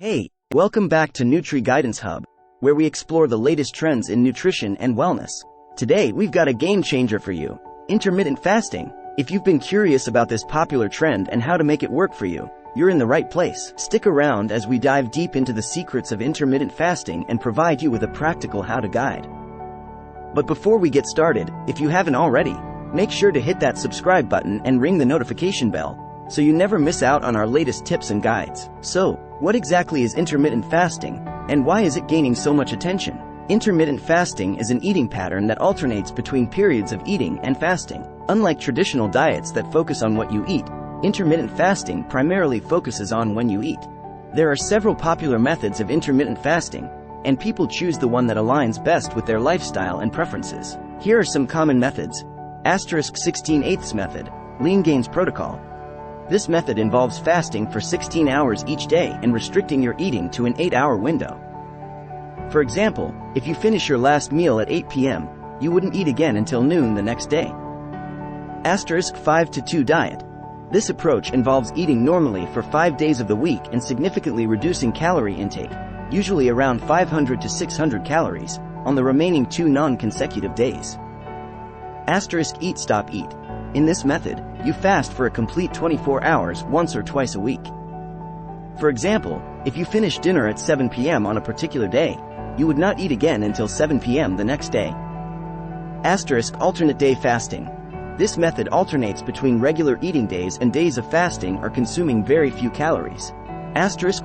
Hey, welcome back to NutriGuidanceHub, where we explore the latest trends in nutrition and wellness. Today, we've got a game changer for you: intermittent fasting. If you've been curious about this popular trend and how to make it work for you, you're in the right place. Stick around as we dive deep into the secrets of intermittent fasting and provide you with a practical how-to guide. But before we get started, if you haven't already, make sure to hit that subscribe button and ring the notification bell, so you never miss out on our latest tips and guides. So, what exactly is intermittent fasting, and why is it gaining so much attention? Intermittent fasting is an eating pattern that alternates between periods of eating and fasting. Unlike traditional diets that focus on what you eat, intermittent fasting primarily focuses on when you eat. There are several popular methods of intermittent fasting, and people choose the one that aligns best with their lifestyle and preferences. Here are some common methods. 16/8 method, Lean Gains protocol. This method involves fasting for 16 hours each day and restricting your eating to an 8-hour window. For example, if you finish your last meal at 8 p.m., you wouldn't eat again until noon the next day. 5-2 diet. This approach involves eating normally for 5 days of the week and significantly reducing calorie intake, usually around 500 to 600 calories, on the remaining 2 non-consecutive days. Eat Stop Eat. In this method, you fast for a complete 24 hours once or twice a week. For example, if you finish dinner at 7 p.m. on a particular day, you would not eat again until 7 p.m. the next day. Alternate day fasting. This method alternates between regular eating days and days of fasting or consuming very few calories.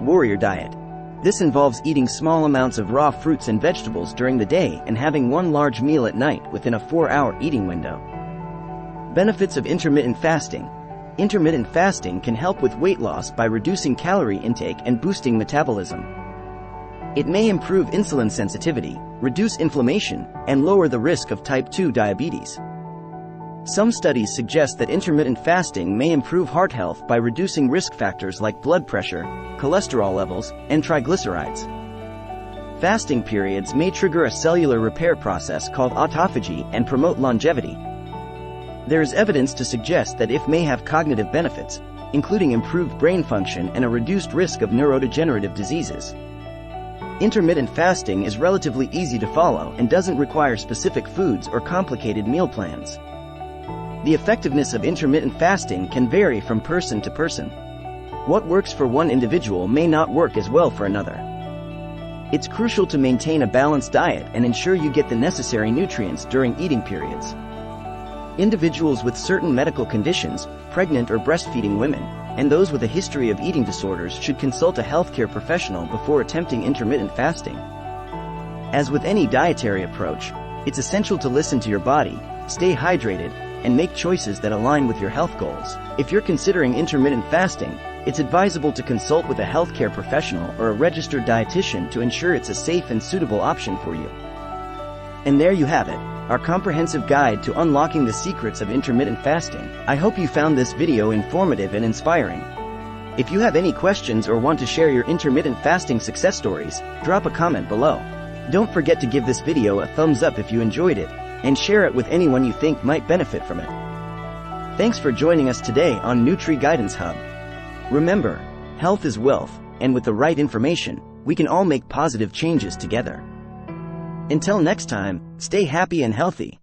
Warrior diet. This involves eating small amounts of raw fruits and vegetables during the day and having one large meal at night within a 4-hour eating window. Benefits of intermittent fasting. Intermittent fasting can help with weight loss by reducing calorie intake and boosting metabolism. It may improve insulin sensitivity, reduce inflammation, and lower the risk of type 2 diabetes. Some studies suggest that intermittent fasting may improve heart health by reducing risk factors like blood pressure, cholesterol levels, and triglycerides. Fasting periods may trigger a cellular repair process called autophagy and promote longevity. There is evidence to suggest that it may have cognitive benefits, including improved brain function and a reduced risk of neurodegenerative diseases. Intermittent fasting is relatively easy to follow and doesn't require specific foods or complicated meal plans. The effectiveness of intermittent fasting can vary from person to person. What works for one individual may not work as well for another. It's crucial to maintain a balanced diet and ensure you get the necessary nutrients during eating periods. Individuals with certain medical conditions, pregnant or breastfeeding women, and those with a history of eating disorders should consult a healthcare professional before attempting intermittent fasting. As with any dietary approach, it's essential to listen to your body, stay hydrated, and make choices that align with your health goals. If you're considering intermittent fasting, it's advisable to consult with a healthcare professional or a registered dietitian to ensure it's a safe and suitable option for you. And there you have it, our comprehensive guide to unlocking the secrets of intermittent fasting. I hope you found this video informative and inspiring. If you have any questions or want to share your intermittent fasting success stories, drop a comment below. Don't forget to give this video a thumbs up if you enjoyed it, and share it with anyone you think might benefit from it. Thanks for joining us today on NutriGuidanceHub. Remember, health is wealth, and with the right information, we can all make positive changes together. Until next time, stay happy and healthy.